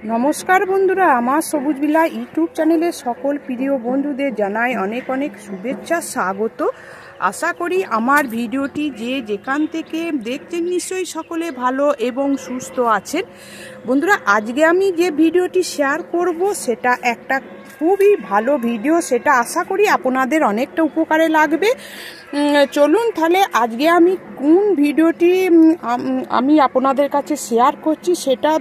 नमस्कार बंधुरा आमार सबुज बिला यूट्यूब चैनेले सकल प्रिय बंधुदेर जानाई अनेक अनेक शुभेच्छा स्वागत। आशा करी आमार भिडियोटी जे जेखान थेके देखछेन निश्चयई सकले भालो एबं सुस्थ आछेन। बंधुरा आजके आमी जे भिडियोटी शेयर करब सेटा एकटा खूबই ভালো ভিডিও, সেটা আশা করি আপনাদের অনেকটা উপকারে লাগবে। চলুন তাহলে আজকে আমি কোন ভিডিওটি আমি আপনাদের কাছে শেয়ার করছি সেটা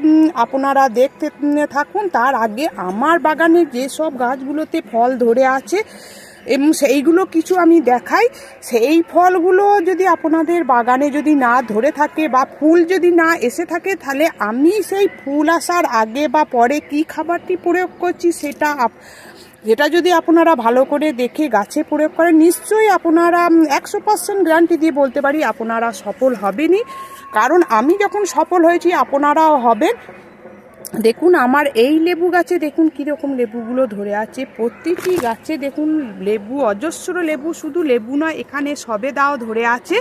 আপনারা দেখতে থাকুন। তার আগে আমার বাগানে যে সব গাছগুলোতে ফল ধরে আছে এবং সেইগুলো কিছু আমি দেখাই। সেই ফলগুলো যদি আপনাদের বাগানে যদি না ধরে থাকে বা ফুল যদি না এসে থাকে তাহলে আমি সেই ফুল আসার আগে বা পরে কি খাবারটি প্রয়োগ করছি যেটা যদি আপনারা ভালো করে দেখে গাছে প্রয়োগ করেন নিশ্চয়ই আপনারা 100% গ্যারান্টি দিয়ে বলতে পারি আপনারা সফল হবেনই। কারণ আমি যখন সফল হয়েছি আপনারাও হবেন। দেখুন আমার এই লেবু গাছে দেখুন কীরকম লেবুগুলো ধরে আছে, প্রতিটি গাছে দেখুন লেবু, অজস্র লেবু, শুধু লেবু নয় এখানে সবেদাও ধরে আছে।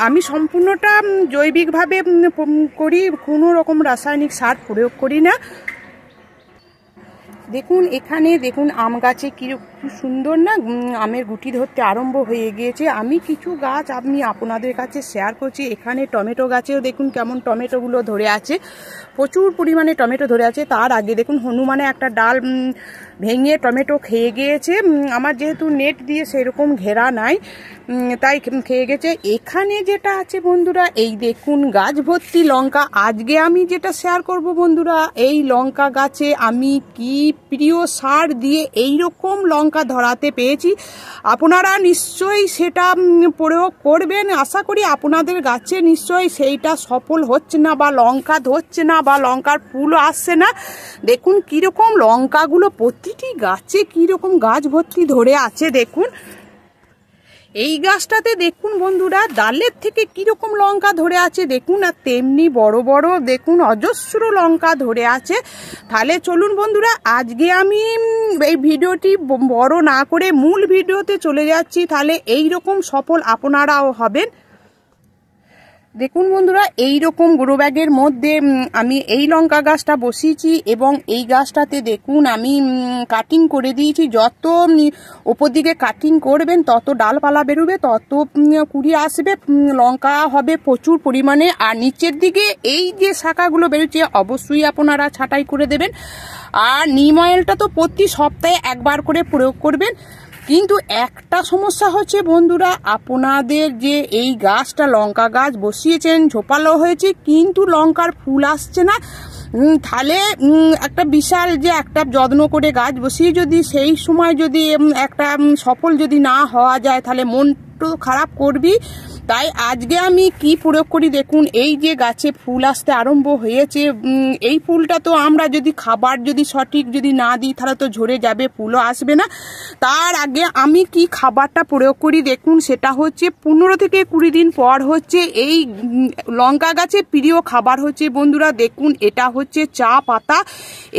আমি সম্পূর্ণটা জৈবিকভাবে করি, কোনো রকম রাসায়নিক সার প্রয়োগ করি না। দেখুন এখানে দেখুন আম গাছে কি সুন্দর না আমের গুটি ধরতে আরম্ভ হয়ে গিয়েছে। আমি কিছু গাছ আমি আপনাদের কাছে শেয়ার করছি। এখানে টমেটো গাছেও দেখুন কেমন টমেটোগুলো ধরে আছে, প্রচুর পরিমাণে টমেটো ধরে আছে। তার আগে দেখুন হনুমানে একটা ডাল ভেঙে টমেটো খেয়ে গিয়েছে। আমার যেহেতু নেট দিয়ে সেরকম ঘেরা নাই তাই খেয়ে গেছে। এখানে যেটা আছে বন্ধুরা এই দেখুন গাছ ভর্তি লঙ্কা। আজকে আমি যেটা শেয়ার করব বন্ধুরা, এই লঙ্কা গাছে আমি কি প্রিয় সার দিয়ে এই রকম লঙ্কা ধরাতে পেয়েছি, আপনারা নিশ্চয়ই সেটা প্রয়োগ করবেন। আশা করি আপনাদের গাছে নিশ্চয়ই সেইটা সফল হচ্ছে না বা লঙ্কা ধরছে না বা লঙ্কার ফুলও আসছে না। দেখুন কীরকম লঙ্কাগুলো প্রতিটি গাছে কীরকম গাছ ভর্তি ধরে আছে। দেখুন এই গাছটাতে দেখুন বন্ধুরা ডালের থেকে কীরকম লঙ্কা ধরে আছে দেখুন, আর তেমনি বড় বড় দেখুন অজস্র লঙ্কা ধরে আছে। তাহলে চলুন বন্ধুরা আজকে আমি এই ভিডিওটি বড় না করে মূল ভিডিওতে চলে যাচ্ছি, তাহলে এই রকম সফল আপনারাও হবেন। দেখুন বন্ধুরা এই রকম গ্রো ব্যাগের মধ্যে আমি এই লঙ্কা গাছটা বসিয়েছি এবং এই গাছটাতে দেখুন আমি কাটিং করে দিয়েছি। যত ওপর দিকে কাটিং করবেন তত ডালপালা বেরোবে, তত কুড়ি আসবে, লঙ্কা হবে প্রচুর পরিমাণে। আর নিচের দিকে এই যে শাখাগুলো বেরোচ্ছে অবশ্যই আপনারা ছাঁটাই করে দেবেন। আর নিম অয়েলটা তো প্রতি সপ্তাহে একবার করে প্রয়োগ করবেন। কিন্তু একটা সমস্যা হচ্ছে বন্ধুরা, আপনাদের যে এই গাছটা লঙ্কা গাছ বসিয়েছেন ঝোপালো হয়েছে কিন্তু লঙ্কার ফুল আসছে না, তাহলে একটা বিশাল যে একটা যত্ন করে গাছ বসিয়ে যদি সেই সময় যদি একটা সফল যদি না হওয়া যায় তাহলে মন তো খারাপ করবি। তাই আজকে আমি কি প্রয়োগ করি দেখুন, এই যে গাছে ফুল আসতে আরম্ভ হয়েছে, এই ফুলটা তো আমরা যদি খাবার যদি সঠিক যদি না দিই তাহলে তো ঝরে যাবে, ফুলও আসবে না। তার আগে আমি কি খাবারটা প্রয়োগ করি দেখুন, সেটা হচ্ছে 15 থেকে 20 দিন পর হচ্ছে এই লঙ্কা গাছের প্রিয় খাবার হচ্ছে বন্ধুরা দেখুন এটা হচ্ছে চা পাতা।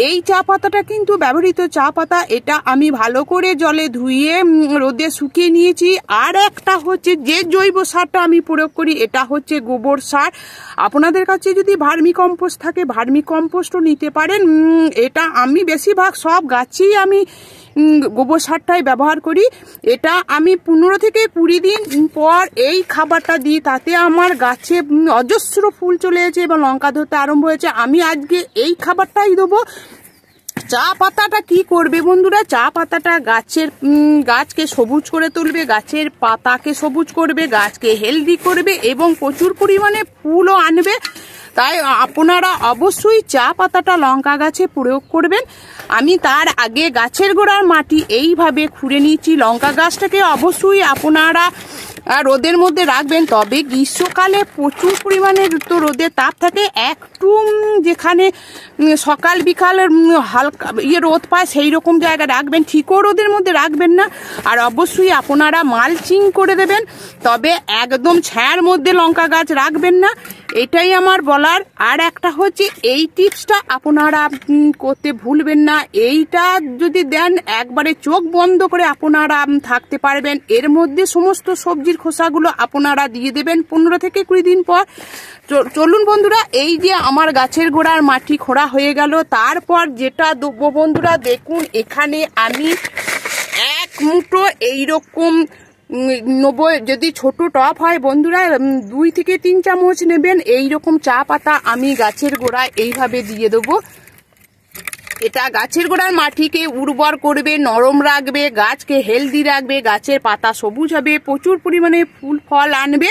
এই চা পাতাটা কিন্তু ব্যবহৃত চা পাতা, এটা আমি ভালো করে জলে ধুয়ে রোদে শুকিয়ে নিয়েছি। আর একটা হচ্ছে যে জৈব সারটা আমি প্রয়োগ করি এটা হচ্ছে গোবর সার। আপনাদের কাছে যদি ভার্মি কম্পোস্ট থাকে ভার্মি কম্পোস্টও নিতে পারেন। এটা আমি বেশিরভাগ সব গাছেই আমি গোবর সারটাই ব্যবহার করি। এটা আমি 15 থেকে 20 দিন পর এই খাবারটা দিই, তাতে আমার গাছে অজস্র ফুল চলে এসেছে এবং লঙ্কা ধরতে আরম্ভ হয়েছে। আমি আজকে এই খাবারটাই দেবো। চা পাতাটা কি করবে বন্ধুরা, চা পাতাটা গাছকে সবুজ করে তুলবে, গাছের পাতাকে সবুজ করবে, গাছকে হেলদি করবে এবং প্রচুর পরিমাণে ফুলও আনবে। তাই আপনারা অবশ্যই চা পাতাটা লঙ্কা গাছে প্রয়োগ করবেন। আমি তার আগে গাছের গোড়ার মাটি এইভাবে খুঁড়ে নিয়েছি। লঙ্কা গাছটাকে অবশ্যই আপনারা রোদের মধ্যে রাখবেন, তবে গ্রীষ্মকালে প্রচুর পরিমাণে তো রোদের তাপ থাকে, একটু যেখানে সকাল বিকাল হালকা রোদ পায় সেই রকম জায়গায় রাখবেন, ঠিকও রোদের মধ্যে রাখবেন না। আর অবশ্যই আপনারা মালচিং করে দেবেন, তবে একদম ছায়ার মধ্যে লঙ্কা গাছ রাখবেন না, এটাই আমার বলার। আর একটা হচ্ছে এই টিপসটা আপনারা করতে ভুলবেন না, এইটা যদি দেন একবারে চোখ বন্ধ করে আপনারা থাকতে পারবেন। এর মধ্যে সমস্ত সবজির খোসাগুলো আপনারা দিয়ে দেবেন 15 থেকে 20 দিন পর। চলুন বন্ধুরা এই যে আমার গাছের গোড়ার মাটি খোঁড়া হয়ে গেল। তারপর যেটা দেবো বন্ধুরা, দেখুন এখানে আমি 1 মুঠো এইরকম নেবো। যদি ছোট টপ হয় বন্ধুরা 2 থেকে 3 চামচ নেবেন। এইরকম চা পাতা আমি গাছের গোড়ায় এইভাবে দিয়ে দেবো। এটা গাছের গোড়ার মাটিকে উর্বর করবে, নরম রাখবে, গাছকে হেলদি রাখবে, গাছের পাতা সবুজ হবে, প্রচুর পরিমাণে ফুল ফল আনবে।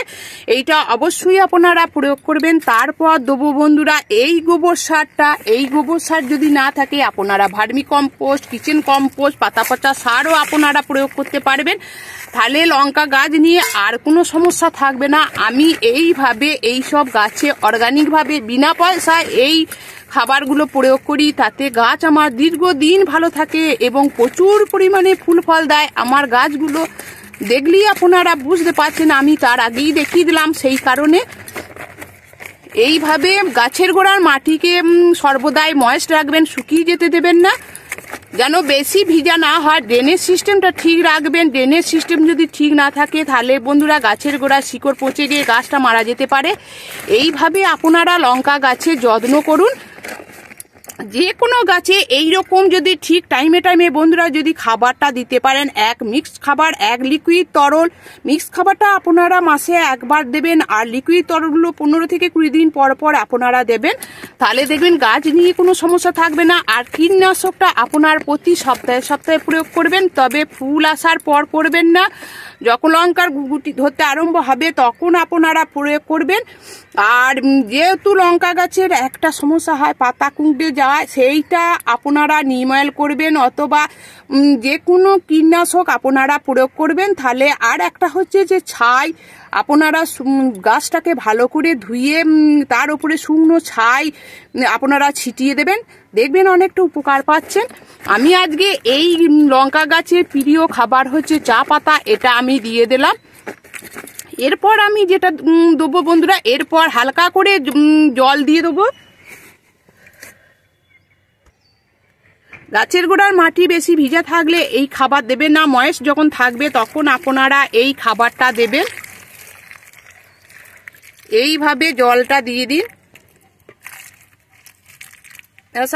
এইটা অবশ্যই আপনারা প্রয়োগ করবেন। তারপর দেবো বন্ধুরা এই গোবর সারটা। এই গোবর সার যদি না থাকে আপনারা ভার্মি কম্পোস্ট, কিচেন কম্পোস্ট, পাতা পচা সারও আপনারা প্রয়োগ করতে পারবেন। তাহলে লঙ্কা গাছ নিয়ে আর কোনো সমস্যা থাকবে না। আমি এইভাবে এইসব গাছে অর্গানিকভাবে বিনা পয়সায় এই খাবারগুলো প্রয়োগ করি, তাতে গাছ আমার দীর্ঘদিন ভালো থাকে এবং প্রচুর পরিমাণে ফুল ফল দেয়। আমার গাছগুলো দেখলেই আপনারা বুঝতে পারছেন, আমি তার আগেই দেখিয়ে দিলাম। সেই কারণে এইভাবে গাছের গোড়ার মাটিকে সর্বদাই ময়েস্ট রাখবেন, শুকিয়ে যেতে দেবেন না, যেন বেশি ভিজা না হয়। ড্রেনেজ সিস্টেমটা ঠিক রাখবেন। ড্রেনেজ সিস্টেম যদি ঠিক না থাকে তাহলে বন্ধুরা গাছের গোড়া শিকড় পচে গিয়ে গাছটা মারা যেতে পারে। এইভাবে আপনারা লঙ্কা গাছের যত্ন করুন। যে কোনো গাছে এইরকম যদি ঠিক টাইমে টাইমে বন্ধুরা যদি খাবারটা দিতে পারেন, 1 মিক্সড খাবার, 1 লিকুইড তরল। মিক্সড খাবারটা আপনারা মাসে একবার দেবেন, আর লিকুইড তরলগুলো 15 থেকে 20 দিন পর পর আপনারা দেবেন। তাহলে দেখবেন গাছ নিয়ে কোনো সমস্যা থাকবে না। আর কীটনাশকটা আপনার প্রতি সপ্তাহে সপ্তাহে প্রয়োগ করবেন, তবে ফুল আসার পর করবেন না। যখন লঙ্কার গুটি ধরতে আরম্ভ হবে তখন আপনারা প্রয়োগ করবেন। আর যেহেতু লঙ্কা গাছের একটা সমস্যা হয় পাতা কুঁকড়ে যাওয়া, সেইটা আপনারা নিম অয়েল করবেন অথবা যে কোনো কীটনাশক আপনারা প্রয়োগ করবেন। তাহলে আর একটা হচ্ছে যে ছাই, আপনারা গাছটাকে ভালো করে ধুয়ে তার উপরে শুকনো ছাই আপনারা ছিটিয়ে দেবেন, দেখবেন অনেকটা উপকার পাচ্ছেন। আমি আজকে এই লঙ্কা গাছের প্রিয় খাবার হচ্ছে চা পাতা, এটা আমি দিয়ে দিলাম। এরপর আমি যেটা দেবো বন্ধুরা, এরপর হালকা করে জল দিয়ে দেবো। গাছের গোড়ার মাটি বেশি ভিজা থাকলে এই খাবার দেবেন না। ময়েস্ট যখন থাকবে তখন আপনারা এই খাবারটা দেবেন। এইভাবে জলটা দিয়ে দিন।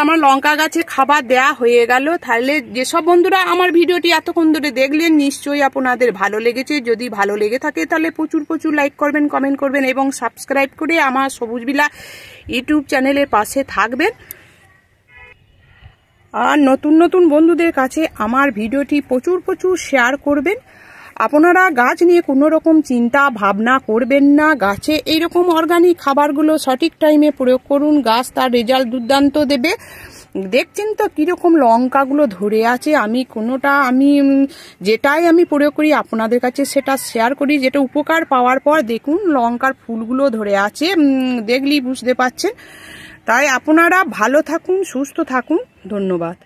আমার লঙ্কা গাছে খাবার দেয়া হয়ে গেল। তাহলে যেসব বন্ধুরা আমার ভিডিওটি এতক্ষণ ধরে দেখলেন নিশ্চয়ই আপনাদের ভালো লেগেছে। যদি ভালো লেগে থাকে তাহলে প্রচুর প্রচুর লাইক করবেন, কমেন্ট করবেন এবং সাবস্ক্রাইব করে আমার সবুজ বিলা ইউটিউব চ্যানেলের পাশে থাকবেন। আর নতুন নতুন বন্ধুদের কাছে আমার ভিডিওটি প্রচুর প্রচুর শেয়ার করবেন। আপনারা গাছ নিয়ে কোনো রকম চিন্তা ভাবনা করবেন না। গাছে এইরকম অর্গানিক খাবারগুলো সঠিক টাইমে প্রয়োগ করুন, গাছ তার রেজাল্ট দুর্দান্ত দেবে। দেখছেন তো কীরকম লঙ্কাগুলো ধরে আছে। আমি যেটাই আমি প্রয়োগ করি আপনাদের কাছে সেটা শেয়ার করি, যেটা উপকার পাওয়ার পর দেখুন লঙ্কার ফুলগুলো ধরে আছে, দেখলেই বুঝতে পারছেন। তাই আপনারা ভালো থাকুন, সুস্থ থাকুন। ধন্যবাদ।